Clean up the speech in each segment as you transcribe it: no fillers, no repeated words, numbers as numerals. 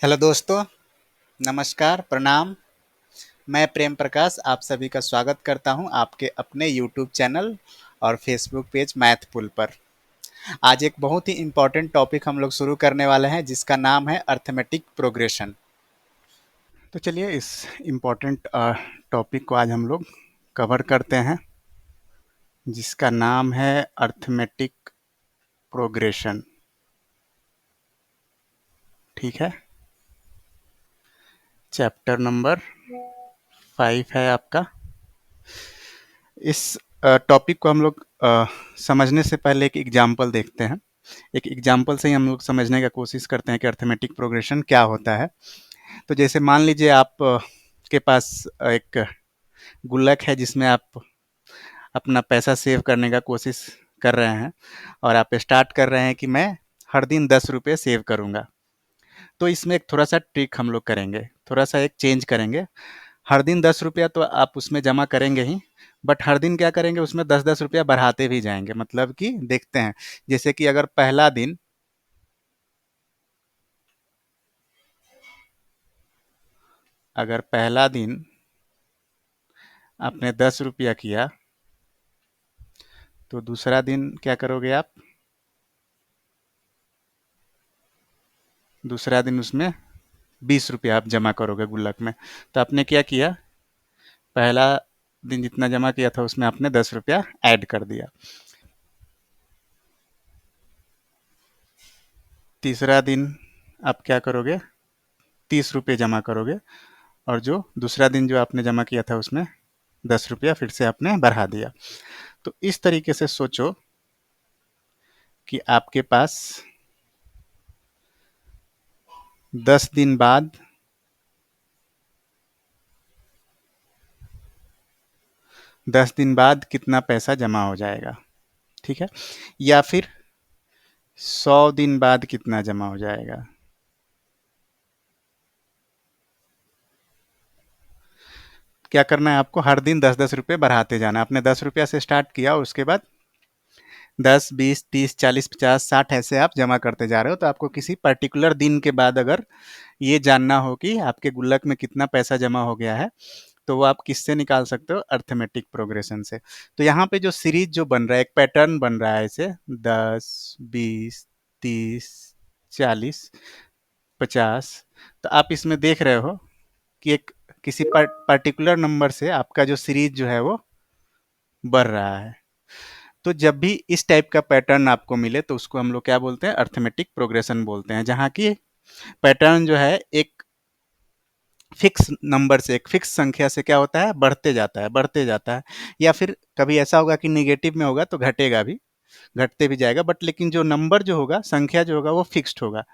Hello दोस्तों, नमस्कार, प्रणाम। मैं प्रेम प्रकाश आप सभी का स्वागत करता हूं आपके अपने यूट्यूब चैनल और फेसबुक पेज मैथपुल पर। आज एक बहुत ही इम्पोर्टेंट टॉपिक हम लोग शुरू करने वाले हैं जिसका नाम है अर्थमेटिक प्रोग्रेशन। तो चलिए इस इम्पोर्टेंट टॉपिक को आज हम लोग कवर करते हैं जिसका नाम है अर्थमेटिक प्रोग्रेशन। ठीक है, चैप्टर नंबर 5 है आपका। इस टॉपिक को हम लोग समझने से पहले एक एग्जाम्पल देखते हैं। एक एग्जाम्पल से ही हम लोग समझने का कोशिश करते हैं कि अर्थमेटिक प्रोग्रेशन क्या होता है। तो जैसे मान लीजिए आप के पास एक गुल्लक है जिसमें आप अपना पैसा सेव करने का कोशिश कर रहे हैं और आप स्टार्ट कर रहे हैं कि मैं हर दिन 10 रुपये सेव करूंगा। तो इसमें एक थोड़ा सा ट्रिक हम लोग करेंगे, थोड़ा सा एक चेंज करेंगे। हर दिन 10 रुपया तो आप उसमें जमा करेंगे ही, बट हर दिन क्या करेंगे, उसमें 10-10 रुपया बढ़ाते भी जाएंगे। मतलब कि देखते हैं, जैसे कि अगर पहला दिन आपने 10 रुपया किया तो दूसरा दिन क्या करोगे आप, दूसरा दिन उसमें 20 रुपया आप जमा करोगे गुल्लक में। तो आपने क्या किया, पहला दिन जितना जमा किया था उसमें आपने 10 रुपया ऐड कर दिया। तीसरा दिन आप क्या करोगे, 30 रुपये जमा करोगे और जो दूसरा दिन जो आपने जमा किया था उसमें 10 रुपया फिर से आपने बढ़ा दिया। तो इस तरीके से सोचो कि आपके पास 10 दिन बाद 10 दिन बाद कितना पैसा जमा हो जाएगा। ठीक है, या फिर 100 दिन बाद कितना जमा हो जाएगा। क्या करना है आपको, हर दिन 10-10 रुपये बढ़ाते जाना है। आपने 10 रुपया से स्टार्ट किया और उसके बाद 10, 20, 30, 40, 50, 60 ऐसे आप जमा करते जा रहे हो। तो आपको किसी पर्टिकुलर दिन के बाद अगर ये जानना हो कि आपके गुल्लक में कितना पैसा जमा हो गया है, तो वो आप किससे निकाल सकते हो, अर्थमेटिक प्रोग्रेशन से। तो यहाँ पे जो सीरीज जो बन रहा है, एक पैटर्न बन रहा है, ऐसे 10, 20, 30, 40, 50। तो आप इसमें देख रहे हो कि एक किसी पर्टिकुलर नंबर से आपका जो सीरीज जो है वो बढ़ रहा है। तो जब भी इस टाइप का पैटर्न आपको मिले तो उसको हम लोग क्या बोलते हैं, अर्थमेटिक प्रोग्रेशन बोलते हैं। जहाँ की पैटर्न जो है एक फिक्स नंबर से, एक फिक्स संख्या से क्या होता है, बढ़ते जाता है, बढ़ते जाता है। या फिर कभी ऐसा होगा कि निगेटिव में होगा तो घटेगा भी, घटते भी जाएगा, बट लेकिन जो नंबर जो होगा, संख्या जो होगा वो फिक्स्ड होगा।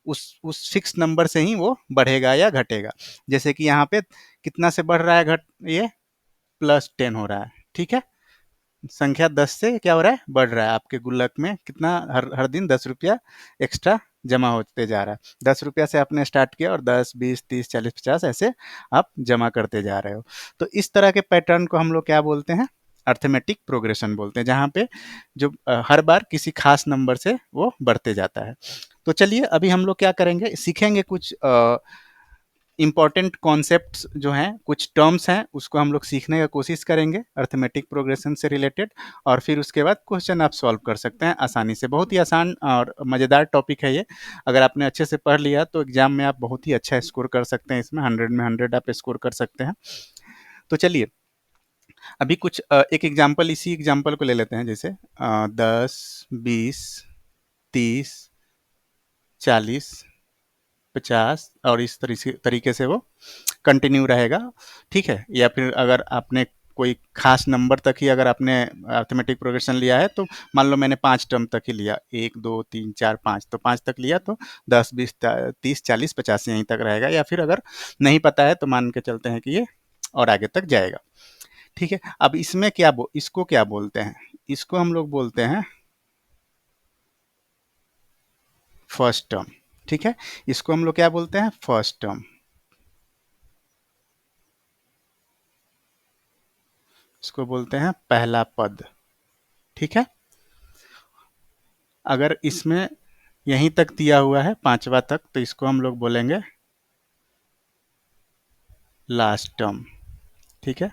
उस फिक्स नंबर से ही वो बढ़ेगा या घटेगा। जैसे कि यहाँ पे कितना से बढ़ रहा है, घट ये +10 हो रहा है। ठीक है, संख्या 10 से क्या हो रहा है, बढ़ रहा है। आपके गुल्लक में कितना, हर हर दिन 10 रुपया एक्स्ट्रा जमा होते जा रहा है। 10 रुपया से आपने स्टार्ट किया और 10, 20, 30, 40, 50 ऐसे आप जमा करते जा रहे हो। तो इस तरह के पैटर्न को हम लोग क्या बोलते हैं, अर्थमेटिक प्रोग्रेशन बोलते हैं, जहाँ पे जो हर बार किसी खास नंबर से वो बढ़ते जाता है। तो चलिए अभी हम लोग क्या करेंगे, सीखेंगे कुछ इंपॉर्टेंट कॉन्सेप्ट्स जो हैं, कुछ टर्म्स हैं, उसको हम लोग सीखने का कोशिश करेंगे अर्थमेटिक प्रोग्रेशन से रिलेटेड। और फिर उसके बाद क्वेश्चन आप सॉल्व कर सकते हैं आसानी से। बहुत ही आसान और मज़ेदार टॉपिक है ये। अगर आपने अच्छे से पढ़ लिया तो एग्जाम में आप बहुत ही अच्छा स्कोर कर सकते हैं, इसमें 100 में 100 आप स्कोर कर सकते हैं। तो चलिए अभी कुछ एक एग्जाम्पल, इसी एग्जाम्पल को ले लेते हैं। जैसे 10, 20, 30, 40, 50 और इस तरीके से वो कंटिन्यू रहेगा। ठीक है, या फिर अगर आपने कोई खास नंबर तक ही अगर आपने अर्थमेटिक प्रोग्रेशन लिया है, तो मान लो मैंने 5 टर्म तक ही लिया, 1, 2, 3, 4, 5, तो 5 तक लिया, तो 10, 20, 30, 40, 50 यहीं तक रहेगा। या फिर अगर नहीं पता है तो मान के चलते हैं कि ये और आगे तक जाएगा। ठीक है, अब इसमें इसको क्या बोलते हैं, इसको हम लोग बोलते हैं फर्स्ट टर्म। ठीक है, इसको हम लोग क्या बोलते हैं, फर्स्ट टर्म। इसको बोलते हैं पहला पद। ठीक है, अगर इसमें यहीं तक दिया हुआ है, पांचवा तक, तो इसको हम लोग बोलेंगे लास्ट टर्म, ठीक है,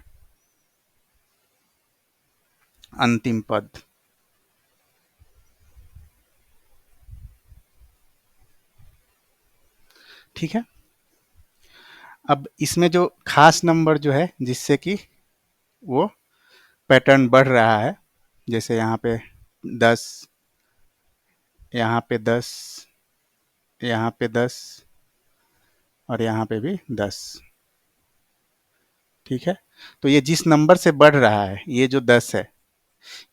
अंतिम पद, ठीक है। अब इसमें जो खास नंबर जो है जिससे कि वो पैटर्न बढ़ रहा है, जैसे यहाँ पे 10, यहाँ पे 10, यहाँ पे 10 और यहाँ पे भी 10, ठीक है। तो ये जिस नंबर से बढ़ रहा है, ये जो 10 है,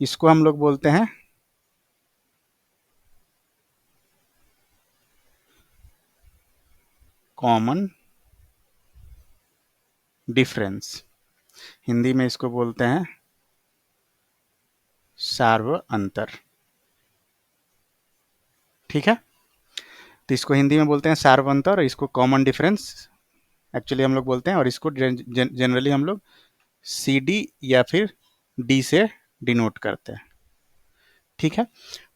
इसको हम लोग बोलते हैं कॉमन डिफरेंस। हिंदी में इसको बोलते हैं सार्व अंतर, ठीक है। तो इसको हिंदी में बोलते हैं सार्व अंतर और इसको कॉमन डिफरेंस एक्चुअली हम लोग बोलते हैं, और इसको जनरली हम लोग सी डी या फिर डी से डिनोट करते हैं, ठीक है।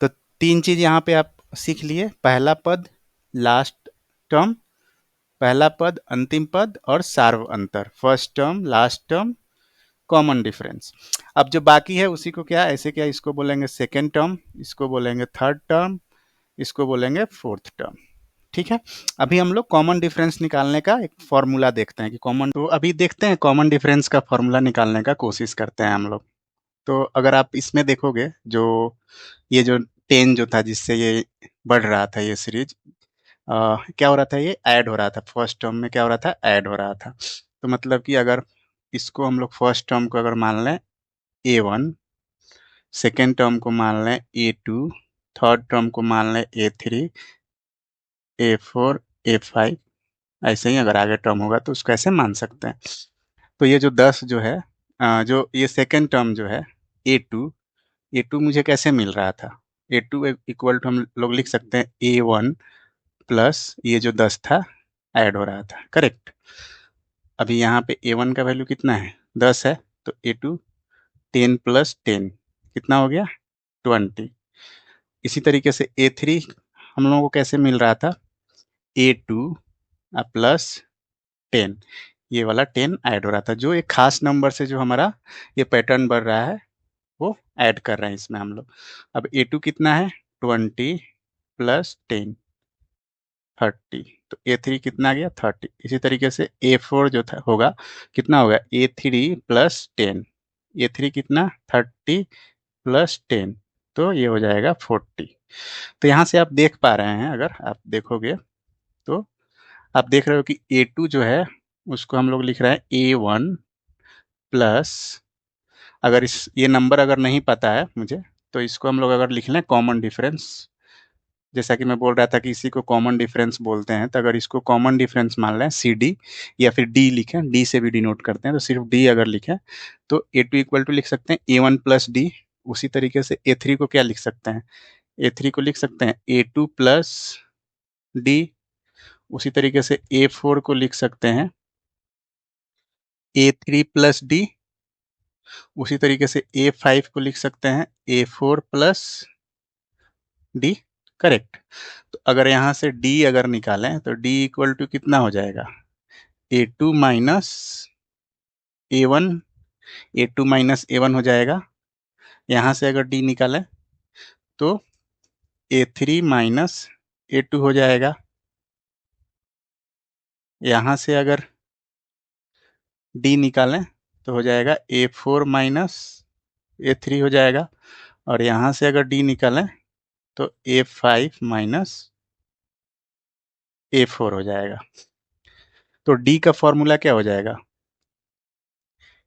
तो तीन चीज यहाँ पे आप सीख लिए, पहला पद, लास्ट टर्म, पहला पद, अंतिम पद, और सार्व अंतर, first term, last term, common difference. अब जो बाकी है उसी को क्या ऐसे क्या इसको बोलेंगे सेकेंड टर्म, इसको बोलेंगे थर्ड टर्म, इसको बोलेंगे फोर्थ टर्म, ठीक है। अभी हम लोग कॉमन डिफरेंस निकालने का एक फॉर्मूला देखते हैं कि कॉमन, तो अभी देखते हैं कॉमन डिफरेंस का फॉर्मूला निकालने का कोशिश करते हैं हम लोग। तो अगर आप इसमें देखोगे, जो ये जो 10 जो था जिससे ये बढ़ रहा था ये सीरीज, क्या हो रहा था, ये ऐड हो रहा था, फर्स्ट टर्म में क्या हो रहा था, ऐड हो रहा था। तो मतलब कि अगर इसको हम लोग फर्स्ट टर्म को अगर मान लें A1, सेकेंड टर्म को मान लें A2, थर्ड टर्म को मान लें A3, A4, A5, ऐसे ही अगर आगे टर्म होगा तो उसको ऐसे मान सकते हैं। तो ये जो 10 जो है, जो ये सेकेंड टर्म जो है A2, A2 मुझे कैसे मिल रहा था, A2 इक्वल टू हम लोग लिख सकते हैं A1 प्लस ये जो 10 था ऐड हो रहा था, करेक्ट। अभी यहाँ पे A1 का वैल्यू कितना है, 10 है, तो A2 10 प्लस 10 कितना हो गया, 20। इसी तरीके से A3 हम लोगों को कैसे मिल रहा था, A2 प्लस 10, ये वाला 10 ऐड हो रहा था, जो एक खास नंबर से जो हमारा ये पैटर्न बढ़ रहा है वो ऐड कर रहे हैं इसमें हम लोग। अब A2 कितना है, 20 प्लस 10, 30, तो A3 कितना आ गया, 30। इसी तरीके से A4 जो था होगा, कितना होगा, A3 प्लस 10, A3 कितना, 30 प्लस 10, तो ये हो जाएगा 40। तो यहाँ से आप देख पा रहे हैं, अगर आप देखोगे तो आप देख रहे हो कि A2 जो है उसको हम लोग लिख रहे हैं A1 प्लस, अगर इस ये नंबर अगर नहीं पता है मुझे तो इसको हम लोग अगर लिख लें कॉमन डिफरेंस, जैसा कि मैं बोल रहा था कि इसी को कॉमन डिफरेंस बोलते हैं, तो अगर इसको कॉमन डिफरेंस मान लें सी डी या फिर डी लिखें, डी से भी डिनोट करते हैं, तो सिर्फ डी अगर लिखें तो A2 इक्वल टू लिख सकते हैं A1 प्लस डी। उसी तरीके से A3 को क्या लिख सकते हैं, A3 को लिख सकते हैं A2 प्लस डी। उसी तरीके से A4 को लिख सकते हैं A3 प्लस डी। उसी तरीके से A5 को लिख सकते हैं A4 प्लस डी, करेक्ट। तो अगर यहाँ से डी अगर निकालें तो डी इक्वल टू कितना हो जाएगा, A2 minus A1, A2 minus A1 हो जाएगा। यहाँ से अगर डी निकालें तो A3 माइनस A2 हो जाएगा। यहाँ से अगर डी निकालें तो हो जाएगा A4 माइनस A3 हो जाएगा, और यहाँ से अगर डी निकालें तो A5 माइनस A4 हो जाएगा। तो डी का फॉर्मूला क्या हो जाएगा,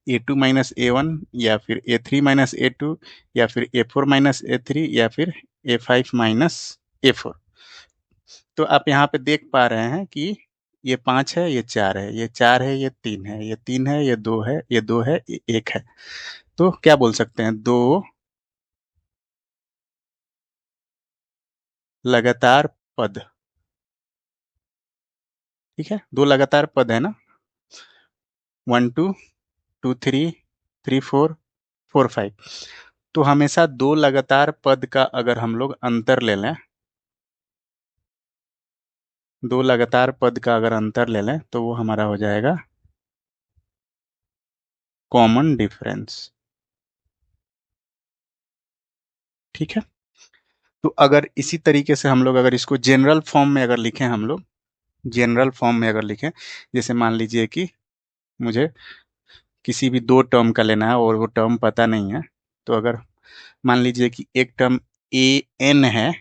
A2 माइनस A1 या फिर A3 माइनस A2 या फिर A4 माइनस A3 या फिर A5 माइनस A4। तो आप यहाँ पे देख पा रहे हैं कि ये 5 है, ये 4 है, ये 4 है, ये 3 है, ये 3 है, ये 2 है, ये 2 है, ये 1 है। तो क्या बोल सकते हैं, दो लगातार पद, ठीक है, दो लगातार पद है ना, 1 2, 2 3, 3 4, 4 5। तो हमेशा दो लगातार पद का अगर हम लोग अंतर ले लें, दो लगातार पद का अगर अंतर ले लें तो वो हमारा हो जाएगा कॉमन डिफरेंस। ठीक है, तो अगर इसी तरीके से हम लोग अगर इसको जनरल फॉर्म में अगर लिखें, हम लोग जनरल फॉर्म में अगर लिखें, जैसे मान लीजिए कि मुझे किसी भी दो टर्म का लेना है और वो टर्म पता नहीं है, तो अगर मान लीजिए कि एक टर्म ए एन है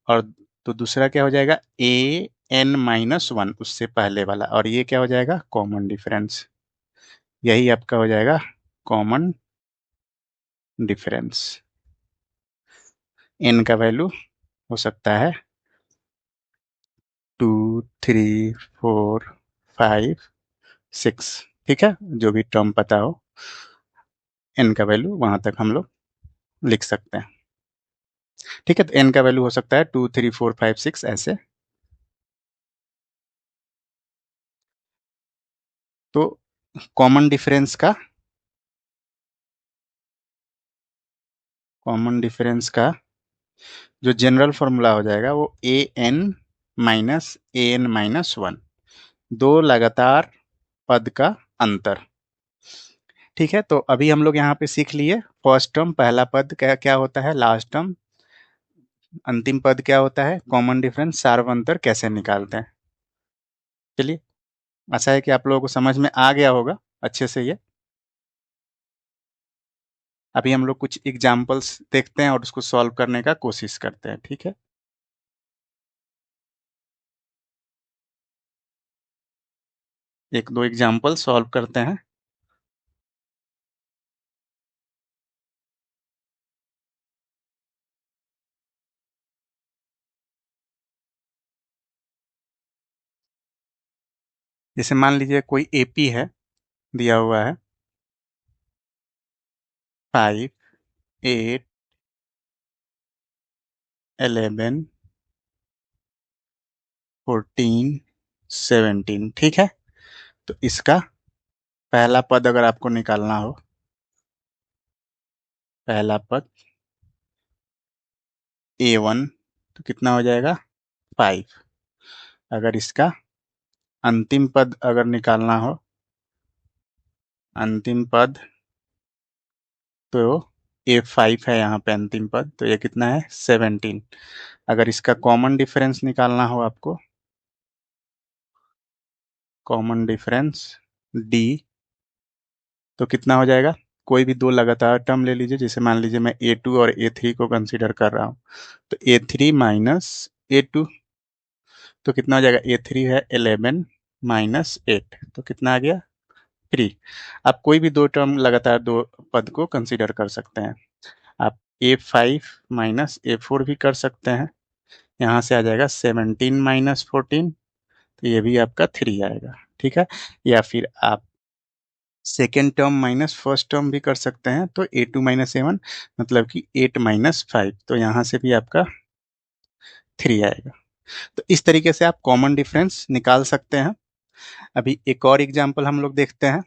और तो दूसरा क्या हो जाएगा ए एन माइनस वन, उससे पहले वाला, और ये क्या हो जाएगा कॉमन डिफरेंस। यही आपका हो जाएगा कॉमन डिफरेंस। एन का वैल्यू हो सकता है 2, 3, 4, 5, 6। ठीक है, जो भी टर्म पता हो एन का वैल्यू वहां तक हम लोग लिख सकते हैं। ठीक है, तो एन का वैल्यू हो सकता है 2, 3, 4, 5, 6 ऐसे। तो कॉमन डिफरेंस का जो जनरल फॉर्मूला हो जाएगा वो ए एन माइनस दो लगातार पद का अंतर। ठीक है, तो अभी हम लोग यहाँ पे सीख लिए फर्स्ट टर्म पहला पद क्या क्या होता है, लास्ट टर्म अंतिम पद क्या होता है, कॉमन डिफरेंस सार्व अंतर कैसे निकालते हैं। चलिए, आशा है कि आप लोगों को समझ में आ गया होगा अच्छे से ये। अभी हम लोग कुछ एग्जाम्पल्स देखते हैं और उसको सॉल्व करने का कोशिश करते हैं। ठीक है, एक दो एग्जाम्पल सॉल्व करते हैं। जैसे मान लीजिए कोई एपी है, दिया हुआ है 5, 8, 11, 14, 17। ठीक है, तो इसका पहला पद अगर आपको निकालना हो, पहला पद A1, तो कितना हो जाएगा 5। अगर इसका अंतिम पद अगर निकालना हो, अंतिम पद तो A5 है यहाँ पे अंतिम पद, तो ये कितना है 17। अगर इसका कॉमन डिफरेंस निकालना हो आपको, कॉमन डिफरेंस D, तो कितना हो जाएगा, कोई भी दो लगातार टर्म ले लीजिए, जैसे मान लीजिए मैं A2 और A3 को कंसीडर कर रहा हूँ, तो A3 माइनस A2, तो कितना हो जाएगा A3 है 11 माइनस 8, तो कितना आ गया 3। आप कोई भी दो टर्म लगातार दो पद को कंसीडर कर सकते हैं। आप A5 माइनस A4 भी कर सकते हैं, यहाँ से आ जाएगा 17 - 14, तो ये भी आपका 3 आएगा। ठीक है, या फिर आप second term minus first term भी कर सकते हैं, तो A2 - A1 मतलब कि 8 - 5, तो यहाँ से भी आपका 3 आएगा। तो इस तरीके से आप कॉमन डिफरेंस निकाल सकते हैं। अभी एक और एग्जाम्पल हम लोग देखते हैं।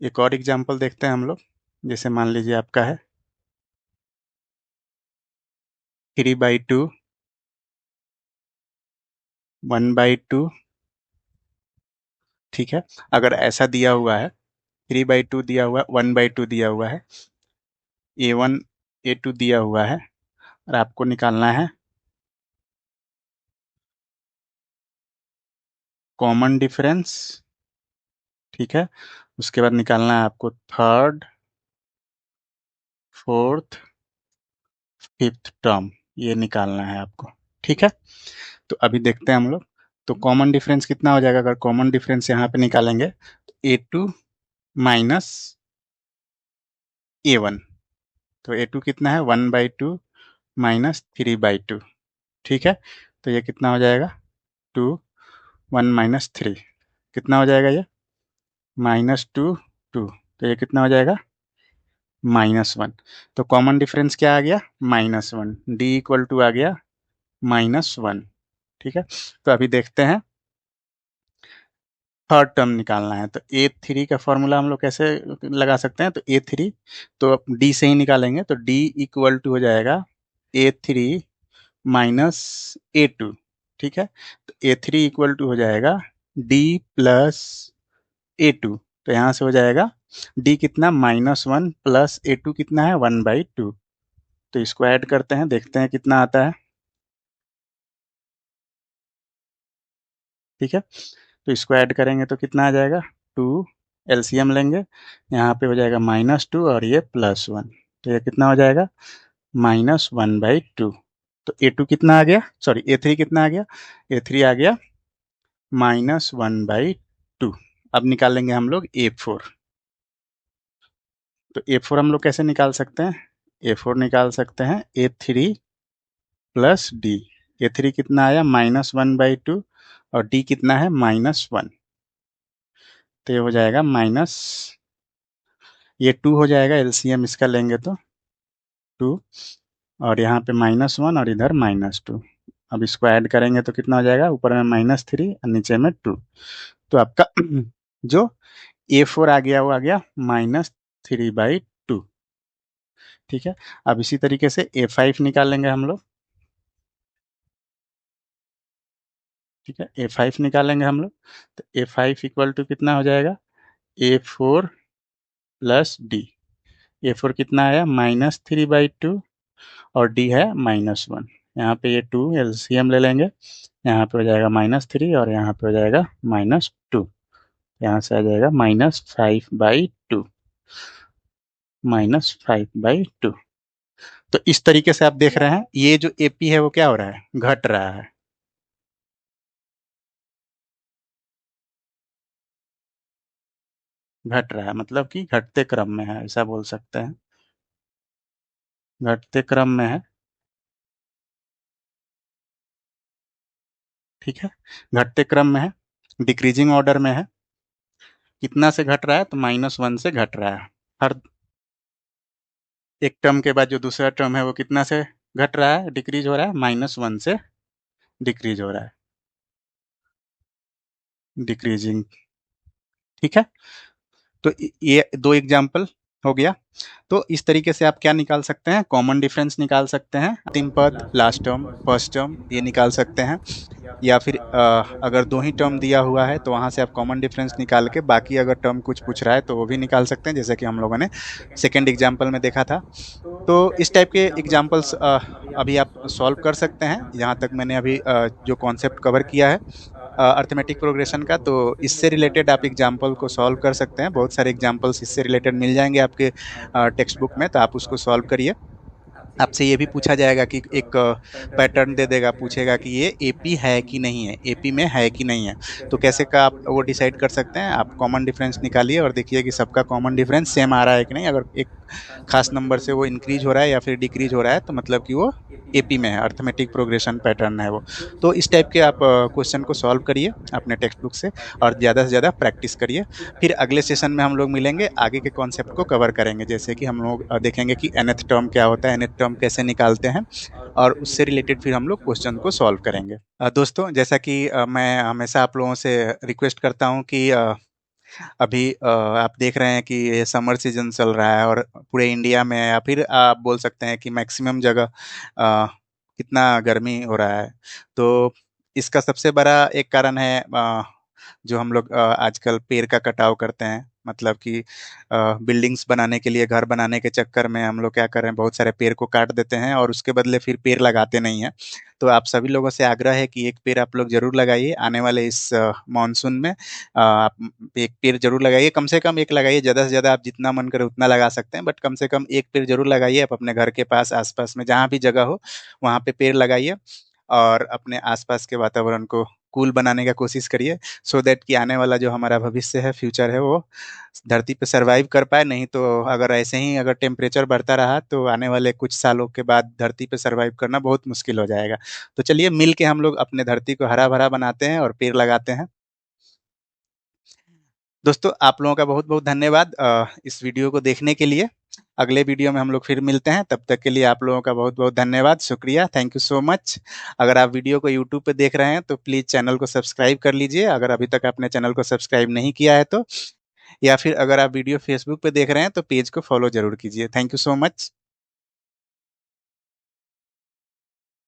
एक और एग्जाम्पल देखते हैं हम लोग, जैसे मान लीजिए आपका है 3/2, 1/2। ठीक है, अगर ऐसा दिया हुआ है 3/2 दिया हुआ है, 1/2 दिया हुआ है, A1 A2 दिया हुआ है, और आपको निकालना है कॉमन डिफरेंस। ठीक है, उसके बाद निकालना है आपको थर्ड, फोर्थ, फिफ्थ टर्म, ये निकालना है आपको। ठीक है, तो अभी देखते हैं हम लोग, तो कॉमन डिफरेंस कितना हो जाएगा, अगर कॉमन डिफरेंस यहाँ पे निकालेंगे तो A2 माइनस A1, तो A2 कितना है 1/2 माइनस 3/2। ठीक है, तो ये कितना हो जाएगा 2, 1 - 3, कितना हो जाएगा ये -2, 2, तो ये कितना हो जाएगा -1। तो कॉमन डिफरेंस क्या आ गया -1, D इक्वल टू आ गया -1। ठीक है, तो अभी देखते हैं थर्ड टर्म निकालना है, तो ए थ्री का फॉर्मूला हम लोग कैसे लगा सकते हैं? तो ए थ्री तो डी से ही निकालेंगे, तो डी इक्वल टू हो जाएगा ए थ्री माइनस ए टू। ठीक है, तो ए थ्री इक्वल टू हो जाएगा डी प्लस ए टू। तो यहाँ से हो जाएगा डी कितना, -1 प्लस ए टू कितना है, 1/2। तो इसको ऐड करते हैं, देखते हैं कितना आता है। ठीक है, तो इसको ऐड करेंगे तो कितना आ जाएगा, 2। एलसीएम लेंगे, यहाँ पे हो जाएगा -2 और ये +1, तो ये कितना हो जाएगा, -1/2। तो ए टू कितना आ गया, सॉरी ए थ्री कितना आ गया, ए थ्री आ गया -1/2। अब निकालेंगे हम लोग ए फोर। तो ए फोर हम लोग कैसे निकाल सकते हैं? ए फोर निकाल सकते हैं ए थ्री प्लस डी। ए थ्री कितना आया, -1/2 और डी कितना है, -1। तो ये हो जाएगा माइनस, ये 2 हो जाएगा, एलसीएम इसका लेंगे तो 2, और यहाँ पे -1 और इधर -2। अब इसको ऐड करेंगे तो कितना हो जाएगा, ऊपर में -3 और नीचे में 2। तो आपका जो ए फोर आ गया वो आ गया -3/2। ठीक है, अब इसी तरीके से ए फाइव निकालेंगे हम लोग। ठीक है, ए फाइव निकालेंगे हम लोग, तो ए फाइव इक्वल टू कितना हो जाएगा, ए फोर प्लस डी। ए फोर कितना आया, -3/2 और डी है -1। यहाँ पे ये 2 एलसीएम ले लेंगे, यहाँ पे हो जाएगा -3 और यहाँ पे हो जाएगा -2। यहाँ से आ जाएगा -5/2, -5/2। तो इस तरीके से आप देख रहे हैं ये जो एपी है वो क्या हो रहा है, घट रहा है। घट रहा है मतलब कि घटते क्रम में है, ऐसा बोल सकते हैं, घटते क्रम में है। ठीक है, घटते क्रम में है, डिक्रीजिंग ऑर्डर में है। कितना से घट रहा है, तो -1 से घट रहा है। हर एक टर्म के बाद जो दूसरा टर्म है वो कितना से घट रहा है, डिक्रीज हो रहा है, -1 से डिक्रीज हो रहा है, डिक्रीजिंग। ठीक है, तो ये दो एग्जाम्पल हो गया। तो इस तरीके से आप क्या निकाल सकते हैं, कॉमन डिफरेंस निकाल सकते हैं, अंतिम पद, लास्ट टर्म, फर्स्ट टर्म, ये निकाल सकते हैं। या फिर अगर दो ही टर्म दिया हुआ है तो वहाँ से आप कॉमन डिफरेंस निकाल के बाकी अगर टर्म कुछ पूछ रहा है तो वो भी निकाल सकते हैं, जैसे कि हम लोगों ने सेकेंड एग्जाम्पल में देखा था। तो इस टाइप के एग्जाम्पल्स अभी आप सॉल्व कर सकते हैं। यहाँ तक मैंने अभी जो कॉन्सेप्ट कवर किया है अर्थमेटिक प्रोग्रेशन का, तो इससे रिलेटेड आप एग्जाम्पल को सॉल्व कर सकते हैं। बहुत सारे एग्जाम्पल्स इससे रिलेटेड मिल जाएंगे आपके टेक्स्ट बुक में, तो आप उसको सॉल्व करिए। आपसे ये भी पूछा जाएगा कि एक पैटर्न दे देगा, पूछेगा कि ये एपी है कि नहीं है, एपी में है कि नहीं है। तो कैसे का आप वो डिसाइड कर सकते हैं, आप कॉमन डिफरेंस निकालिए और देखिए कि सबका कॉमन डिफरेंस सेम आ रहा है कि नहीं। अगर एक खास नंबर से वो इंक्रीज हो रहा है या फिर डिक्रीज हो रहा है तो मतलब कि वो एपी में है, अर्थमेटिक प्रोग्रेशन पैटर्न है वो। तो इस टाइप के आप क्वेश्चन को सॉल्व करिए अपने टेक्स्ट बुक से और ज़्यादा से ज़्यादा प्रैक्टिस करिए। फिर अगले सेशन में हम लोग मिलेंगे, आगे के कॉन्सेप्ट को कवर करेंगे, जैसे कि हम लोग देखेंगे कि nth टर्म क्या होता है, nth टर्म कैसे निकालते हैं, और उससे रिलेटेड फिर हम लोग क्वेश्चन को सॉल्व करेंगे। दोस्तों, जैसा कि मैं हमेशा आप लोगों से रिक्वेस्ट करता हूँ कि अभी आप देख रहे हैं कि ये समर सीजन चल रहा है और पूरे इंडिया में या फिर आप बोल सकते हैं कि मैक्सिमम जगह कितना गर्मी हो रहा है। तो इसका सबसे बड़ा एक कारण है जो हम लोग आजकल पेड़ का कटाव करते हैं, मतलब कि बिल्डिंग्स बनाने के लिए, घर बनाने के चक्कर में हम लोग क्या कर रहे हैं, बहुत सारे पेड़ को काट देते हैं और उसके बदले फिर पेड़ लगाते नहीं हैं। तो आप सभी लोगों से आग्रह है कि एक पेड़ आप लोग जरूर लगाइए आने वाले इस मानसून में। आप एक पेड़ जरूर लगाइए, कम से कम एक लगाइए, ज़्यादा से ज़्यादा आप जितना मन करे उतना लगा सकते हैं, बट कम से कम एक पेड़ जरूर लगाइए। आप अपने घर के पास, आसपास में जहाँ भी जगह हो वहाँ पे पेड़ लगाइए और अपने आसपास के वातावरण को कूल बनाने का कोशिश करिए, सो दैट कि आने वाला जो हमारा भविष्य है, फ्यूचर है, वो धरती पे सरवाइव कर पाए। नहीं तो अगर ऐसे ही अगर टेम्परेचर बढ़ता रहा तो आने वाले कुछ सालों के बाद धरती पे सरवाइव करना बहुत मुश्किल हो जाएगा। तो चलिए मिल के हम लोग अपने धरती को हरा भरा बनाते हैं और पेड़ लगाते हैं। दोस्तों, आप लोगों का बहुत बहुत धन्यवाद इस वीडियो को देखने के लिए। अगले वीडियो में हम लोग फिर मिलते हैं, तब तक के लिए आप लोगों का बहुत-बहुत धन्यवाद, शुक्रिया, थैंक यू सो मच। अगर आप वीडियो को यूट्यूब पे देख रहे हैं तो प्लीज़ चैनल को सब्सक्राइब कर लीजिए, अगर अभी तक आपने चैनल को सब्सक्राइब नहीं किया है तो। या फिर अगर आप वीडियो फेसबुक पे देख रहे हैं तो पेज को फॉलो ज़रूर कीजिए। Thank you so much.